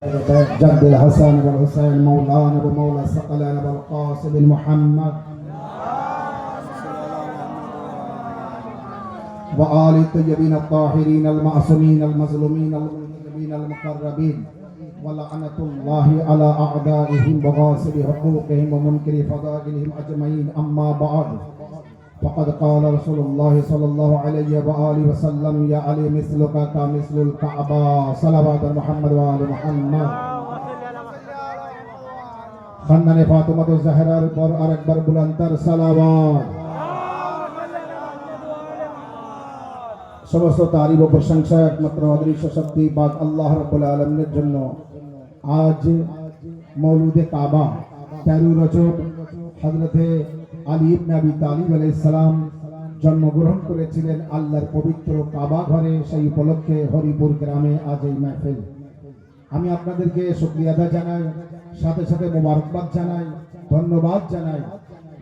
جد الحسن والحسين مولانا ومولى الثقلين والقاسم محمد وآل الطيبين الطاهرين المعصومين المظلومين المنتجبين المقربين ولعنة الله على أعدائهم وغاصب حقوقهم ومنكر فضائلهم أجمعين. أما بعد، فقد قال رسول الله صلى الله عليه وآله وسلم: يا علي مثلك كمثل الكعبة. صلوات محمد وآل محمد। খানদানে ফাতেমা জাহরার পর আরেকবার বুলন্দার সালাওয়াত। সমস্ত তারিফ ও প্রশংসা একমাত্র অদৃশ্য শক্তি পাক আল্লাহ রাব্বুল আলামিনের জন্য। আজ মৌলুদে কাবা 13 রজব হযরতে আলী ইবনে আবি তালিব আলাইহিস সালাম জন্মগ্রহণ করেছিলেন আল্লাহর পবিত্র কাবা ঘরে। সেই উপলক্ষে হরিপুর গ্রামে আজ এই মাহফিল। আমি আপনাদেরকে শুকরিয়া আদা জানাই, সাথে সাথে মোবারকবাদ জানাই, ধন্যবাদ জানাই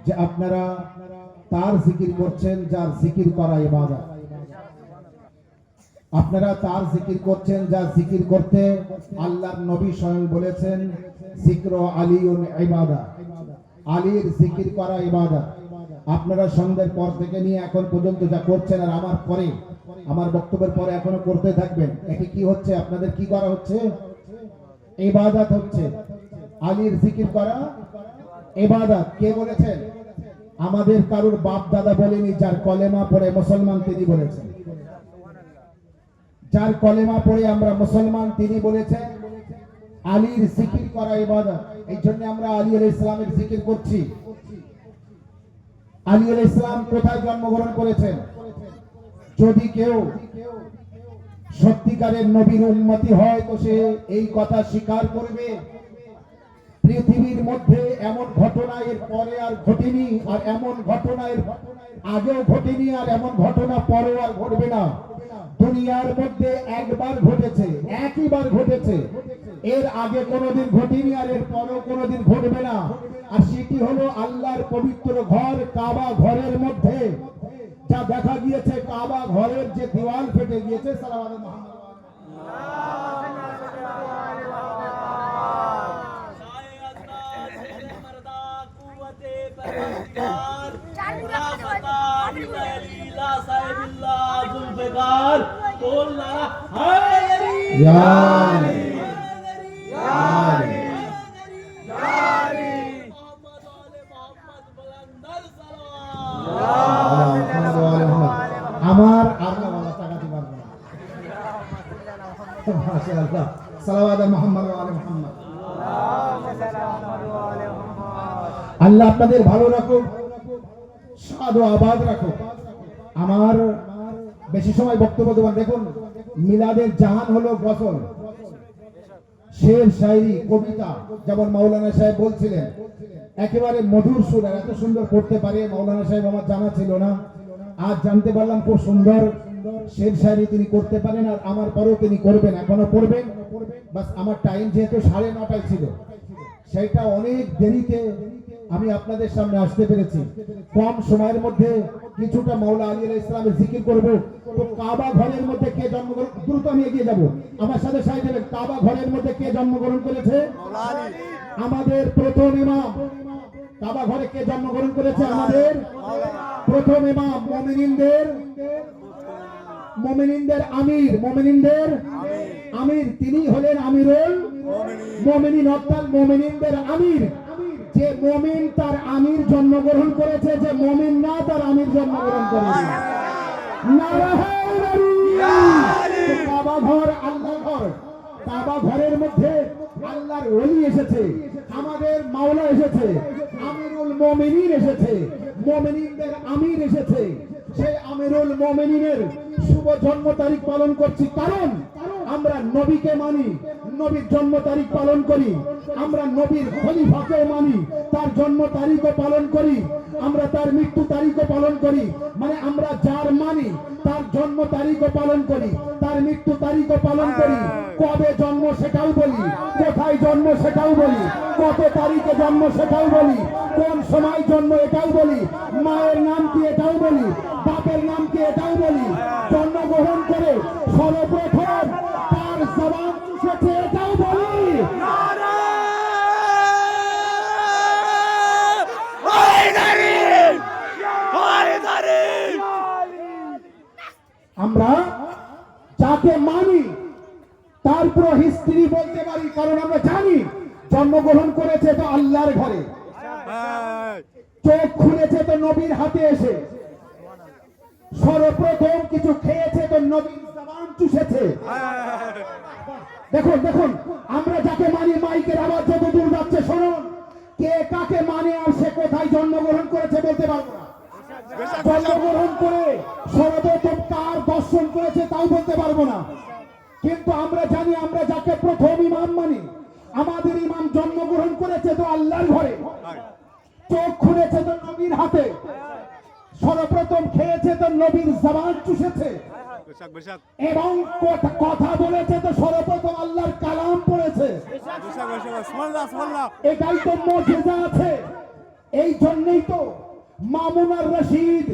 যে আপনারা তার জিকির করছেন যার জিকির করা ইবাদত। আপনারা তার জিকির করছেন যার জিকির করতে আল্লাহর নবী স্বয়ং বলেছেন জিক্র আলিউন ইবাদত। আলীর জিকির করা ইবাদত। আপনারা সন্ধ্যার পর থেকে নিয়ে এখন পর্যন্ত যা করছেন আর আমার পরে, আমার বক্তব্যের পরে এখনো করতে থাকবেন, এটি কি হচ্ছে? আপনাদের কি করা হচ্ছে? ইবাদত হচ্ছে। আলীর জিকির করা ইবাদত। কে বলেছেন? আমাদের কারুর বাপ দাদা বলেনি, যার কলেমা পড়ে মুসলমান তিনি বলেছেন। যার কলেমা পড়ে আমরা মুসলমান তিনি বলেছেন আলীর জিকির করা ইবাদত। এই জন্য আমরা আলী আলাইহিস সালামের জিকির করছি। আলী আলাইহিস সালাম কোথায় জন্মগ্রহণ করেছেন? যদি কেউ সত্যিকারের নবীর উম্মতি হয় তো সে এই কথা স্বীকার করবে, পৃথিবীর মধ্যে এমন ঘটনা এর পরে আর ঘটেনি, আর এমন ঘটনা এর আগেও ঘটেনি, আর এমন ঘটনা পরেও আর ঘটবে না। দুনিয়ার মধ্যে একবার ঘটেছে, একইবার ঘটেছে, এর আগে কোনোদিন ঘটেনি আর এর পরেও কোনোদিন ঘটবে না। আর সেটি হলো আল্লাহর পবিত্র ঘর কাবা ঘরের মধ্যে যা দেখা গিয়েছে, কাবা ঘরের যে দেওয়াল ফেটে গিয়েছে। সালাওয়াত মুহাম্মদ। আমার আল্লাহ তাকাতে পারবো না। মাশাআল্লাহ। সালাওয়াত মুহাম্মদ ওয়া আলি মুহাম্মদ। আল্লাহ আপনাদের ভালো রাখুক, সাদ ও আবাদ রাখুক। আমার বেশি সময় বক্তব্য দেবেন। দেখুন, মিলাদের জাহান হলো গজল, শের, শায়রি, কবিতা। যেমন মাওলানা সাহেব বলছিলেন, একেবারে মধুর সুর, এত সুন্দর করতে পারে মাওলানা সাহেব, আমার জানা ছিল না, আজ জানতে পারলাম। খুব সুন্দর শের শায়রি তিনি করতে পারেন, আর আমার পরেও তিনি করবেন, এখনো করবেন। বাস আমার টাইম যেহেতু 9:30 ছিল, সেইটা অনেক দেরিতে আমি আপনাদের সামনে আসতে পেরেছি। কম সময়ের মধ্যে কিছুটা মাওলা আলী আলাইহিস সালামের জিকির করব। তো কাবা ঘরের মধ্যে কে জন্মগ্রহণ, দ্রুত আমি এগিয়ে যাব, আমার সাথে সাথে দেবেন। কাবা ঘরের মধ্যে কে জন্মগ্রহণ করেছে? মাওলা আলী। আমাদের প্রথম ইমাম। কাবা ঘরে কে জন্মগ্রহণ করেছে? আমাদের প্রথম ইমাম, মুমিনিনদের আমির, মুমিনিনদের আমির। তিনি হলেন আমিরুল মুমিনিন, অর্থাৎ মুমিনিনদের আমির। যে মুমিন তার আমির জন্মগ্রহণ করেছে, যে মুমিন না তার আমির জন্মগ্রহণ করেছে। কাবা ঘর আল্লাহর ঘর। কাবা ঘরের মধ্যে আল্লাহর ওলি এসেছে, আমাদের মাওলা এসেছে, আমিরুল মুমিনিন এসেছে, মুমিনিনদের আমির এসেছে। সেই আমিরুল মুমিনিনের শুভ জন্ম তারিখ পালন করছি, কারণ আমরা নবীকে মানি, নবীর জন্ম তারিখ পালন করি। আমরা নবীর খলিফাকেও মানি, তার জন্ম তারিখও পালন করি। আমরা তার মৃত্যু তারিখও পালন করি। মানে আমরা যার মানি তার জন্ম তারিখও পালন করি, তার মৃত্যু তারিখও পালন করি। কবে জন্ম সেটাও বলি, কোথায় জন্ম সেটাও বলি, কত তারিখে জন্ম সেটাও বলি, কোন সময় জন্ম এটাও বলি, মায়ের নাম কি এটাও বলি, বাপের নাম কি এটাও বলি। জন্মগ্রহণ করে সর্বপ্রথম তার জবান চুষেছে এটাও বলি। আমরা যাকে মানি তার পুরো হিস্ট্রি বলতে পারি, কারণ আমরা জানি জন্মগ্রহণ করেছে তো আল্লাহর ঘরে, চোখ খুলেছে তো নবীর হাতে এসে, সর্বপ্রথম কিছু খেয়েছে তো নবীর জবান চুষেছে। দেখুন দেখুন, আমরা যাকে মানি, মাইকের আওয়াজ যত দূর যাচ্ছে শুনুন, কে কাকে মানে আর সে কোথায় জন্মগ্রহণ করেছে বলতে পারবো না। জন্মগ্রহণ করে সর্বপ্রথম কার দর্শন করেছে তাও বলতে পারবো না, কিন্তু আমরা জানি আমরা যাকে প্রথম ইমাম মানি, আমাদের ইমাম জন্মগ্রহণ করেছে তো আল্লাহর ঘরে, চোখ খুলেছে তো নবীর হাতে, সর্বপ্রথম খেয়েছে তো নবীর জবান চুষেছে, এবং কথা বলেছে তো সর্বপ্রথম আল্লাহর কালাম পড়েছে। এটাই তো মুজিজা আছে। এই জন্যই তো মামুন আর রশিদ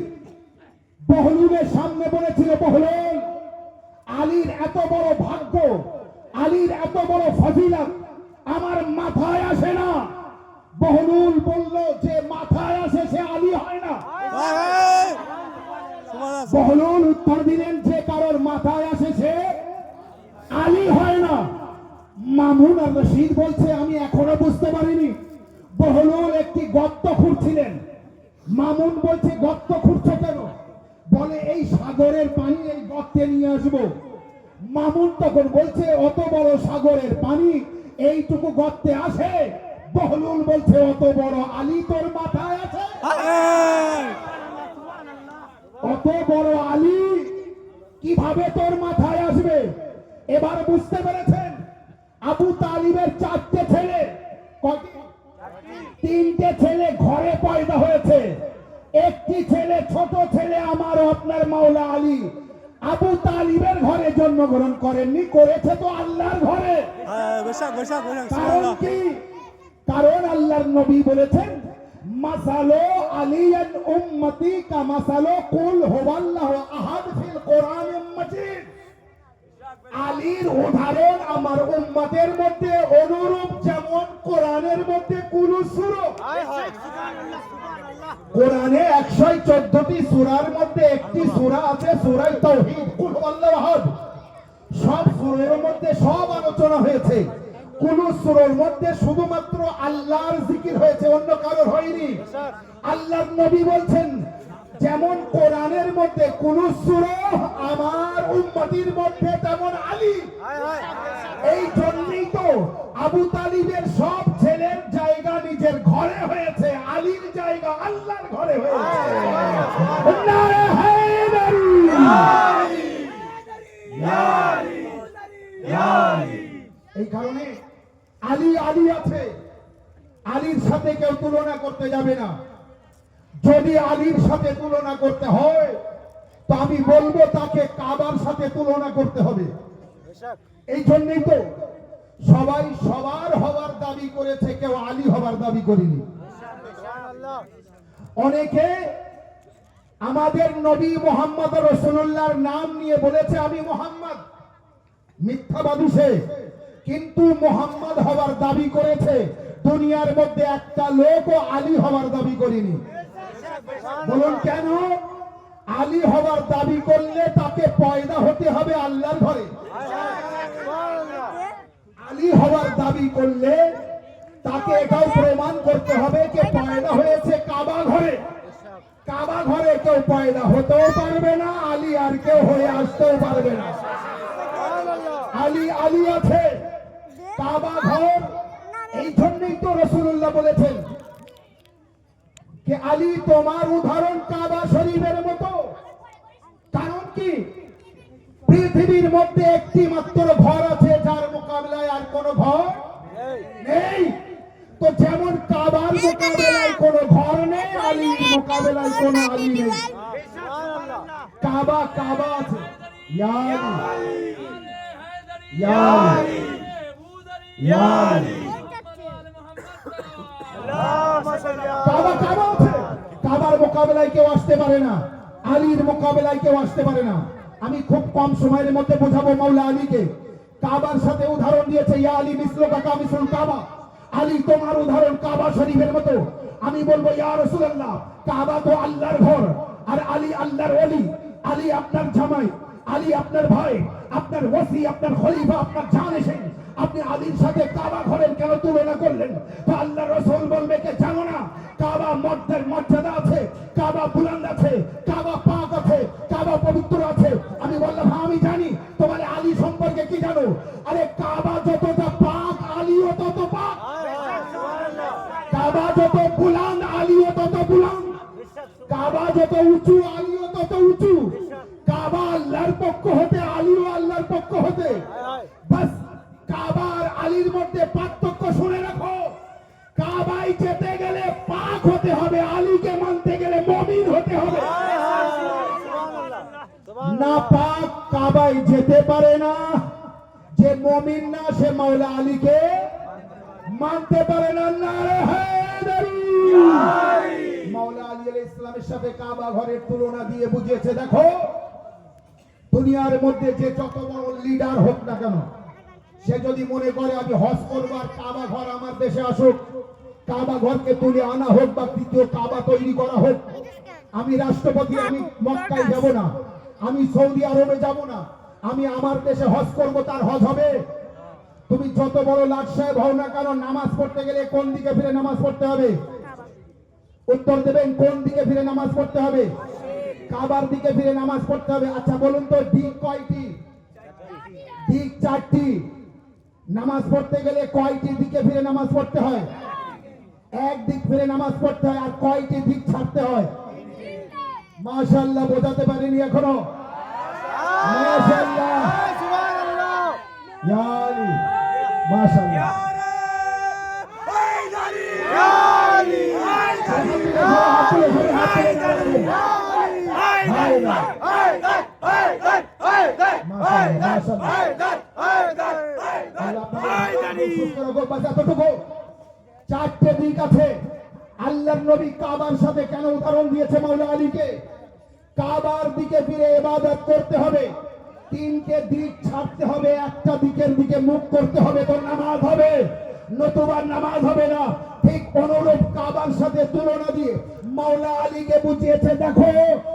বহলুলের সামনে বলেছিল, বহলুল, আলীর এত বড় ভাগ্য, আলীর এত বড় ফজিলত আমার মাথায় আসে না। বহলুল বলল, যে মাথায় আসে সে আলী হয় না। বহলুল উত্তর দিলেন, যে কারোর মাথায় আসে সে আলী হয় না। মামুন আর রশিদ বলছে, আমি এখনো বুঝতে পারিনি। বহলুল একটি গর্ত খুঁড়ছিলেন, মামুন বলছে, গর্ত খুঁড়ছো কেন? বলে, এই সাগরের পানি এই গর্তে নিয়ে আসবো। মামুন তখন বলছে, অত বড় সাগরের পানি এইটুকু গর্তে আসে? বহলুল বলছে, অত বড় আলী তোর মাথায় আছে? অত বড় আলী কিভাবে তোর মাথায় আসবে? এবার বুঝতে পেরেছেন, আবু তালিবের 4টে ছেলে, তিনটে ছেলে ঘরে পয়দা হয়েছে, একটি ছেলে, ছোট ছেলে আমার আপনার মাওলা আলী, আবু তালিবের ঘরে জন্মগ্রহণ করেননি, করেছে তো আল্লাহর ঘরে। কারণ কি? কারণ আল্লাহর নবী বলেছেন, মাসালো আলিয়ান উম্মতি কা মাসালো কুল হুয়াল্লাহু আহাদ ফিল কোরআনিল মাজিদ। আলীর উদাহরণ আমার উম্মতের মধ্যে অনুরূপ যেমন কোরআনের মধ্যে কুল সূরা। কোরআনে 114টি সূরার মধ্যে একটি সূরা আছে সূরা তাওহীদ, কুল হুয়াল্লাহু আহাদ। সব সূরার মধ্যে সব আলোচনা হয়েছে, কোন সূরার মধ্যে শুধুমাত্র আল্লাহর জিকির হয়েছে, অন্য কারোর হয়নি। আল্লাহর নবী বলছেন, যেমন কোরআনের মধ্যে কোন সূরা আমার উম্মতির মধ্যে তেমন আলী। এই জন্যই তো আবু তালিবের সব ছেলের জায়গা নিজের ঘরে হয়েছে, আলীর জায়গা আল্লাহর ঘরে হয়েছে। নারে হায়দারি, এই কারণে আলী আলী আছে, আলীর সাথে কেউ তুলনা করতে যাবে না। যদি আলীর সাথে তুলনা করতে হয় তো আমি বলবো তাকে কাবার সাথে তুলনা করতে হবে। এই জন্যই তো সবাই সবার হওয়ার দাবি করেছে, কেউ আলী হওয়ার দাবি করেনি। অনেকে আমাদের নবী মুহাম্মদ রাসূলুল্লাহর নাম নিয়ে বলেছে আমি মুহাম্মদ, মিথ্যাবাদী সে, কিন্তু মুহাম্মদ হওয়ার দাবি করেছে। দুনিয়ার মধ্যে একটা লোকও আলী হওয়ার দাবি করেনি। বলুন কেন? আলী হওয়ার দাবি করলে তাকে পয়দা হতে হবে আল্লাহর ঘরে। আলী হওয়ার দাবি করলে তাকে এটাও প্রমাণ করতে হবে যে পয়দা হয়েছে কাবা ঘরে। কাবা ঘরে কেউ পয়দা হতেও পারবে না, আলী আর কেউ হয়ে আসতেও পারবে না। আলী আলী আছে, কাবা ঘর। এই জন্যই তো রাসূলুল্লাহ বলেছেন যে আলী তোমার উদাহরণ কাবা শরীফের মতো। কারণ কি? পৃথিবীর মধ্যে একটি মাত্র ঘর আছে যার মোকাবিলায় আর কোন ঘর নেই। তো যেমন কাবার মোকাবিলায় কোন ঘর নেই, আলীর মোকাবিলায় কোন আলী নেই। কাবা কাবা আছে, ইয়া আলী, ইয়া আলী, ইয়া আলী। কাবা কাবা আছে, কাবার মোকাবিলায় কেউ আসতে পারে না, আলীর মোকাবিলায় কেউ আসতে পারে না। আমি খুব কম সময়ের মধ্যে বোঝাবো মাওলা আলীকে। কাবার সাথে উদাহরণ দিয়েছে, ইয়া আলী মিসলুকা কামিসুল কাবা, আলী তোমার উদাহরণ কাবা শরীফের মতো। আমি বলবো, ইয়া রাসূলুল্লাহ, কাবা তো আল্লাহর ঘর, আর আলী আল্লাহর ওলি। আলী আপনার জামাই, আলী আপনার ভাই, আপনার ওসি, আপনার খলিফা, আপনার জানেন, আপনি আলীর সাথে কাবা ঘরের কেন তুলনা করলেন? তো আল্লাহ রাসূল বলবে কে জানো না, কাবা মর্যাদা আছে, কাবা বুলন্দ আছে, কাবা পাক আছে, কাবা পবিত্র আছে। আমি বললাম হ্যাঁ আমি জানি। তোমার আলী সম্পর্কে কি জানো? আরে কাবা যতটা পাক, আলীও তত পাক। কাবা যত বুলন্দ, আলীও তত বুলন্দ। কাবা যত উঁচু, আলীও তত উঁচু। কাবা আল্লাহর পক্ষ হতে, আলীও আল্লাহর পক্ষ হতে। বাস কাবা আর আলীর মধ্যে পার্থক্য শুনে রাখো। কাবায় যেতে গেলে পাক হতে হবে, আলীকে মানতে গেলে মুমিন হতে হবে। না পাক কাবায় যেতে পারে না। যে মুমিন না সে মাওলা আলীকে মানতে পারে না। নারে হায়দারি। মাওলা আলী আলাইহিস সালামের সাথে কাবা ঘরের তুলনা দিয়ে বুঝিয়েছে, দেখো দুনিয়ার মধ্যে যে যত বড় লিডার হোক না কেন, সে যদি মনে করে আমি হজ করব আর কাবা ঘর আমার দেশে আসুক, কাবা ঘরকে তুলে আনা হোক বা দ্বিতীয় কাবা তৈরি করা হোক, আমি রাষ্ট্রপতি, আমি মক্কায় যাব না, আমি সৌদি আরবে যাব না, আমি আমার দেশে হজ করব, তার হজ হবে? তুমি যত বড় লাট সাহেব হও না কেন, নামাজ পড়তে গেলে কোন দিকে ফিরে নামাজ পড়তে হবে? উত্তর দেবেন, কোন দিকে ফিরে নামাজ পড়তে হবে? কাবার দিকে ফিরে নামাজ পড়তে হবে। আচ্ছা বলুন তো দিক কয়টি? দিক চারটি। নামাজ পড়তে গেলে কয়টি দিকে ফিরে নামাজ পড়তে হয়? এক দিক ফিরে নামাজ পড়তে হয়। আর কয়টি দিক ছাড়তে হয়? মাশাআল্লাহ, বোঝাতে পারিনি এখনো। মাশাআল্লাহ, সুবহানাল্লাহ, ইয়া আলী, মাশাআল্লাহ, চারটে দিক আছে। আল্লাহর নবী কাবার সাথে কেন উদাহরণ দিয়েছে মাওলা আলীকে? কাবার দিকে ফিরে ইবাদত করতে হবে, তিনটে দিক ছাড়তে হবে, একটা দিকের দিকে মুখ করতে হবে, তো নামাজ হবে, নতুবা নামাজ হবে না। ঠিক অনুরূপ কাবার সাথে তুলনা দিয়ে মাওলা আলীকে বুঝিয়েছে, দেখো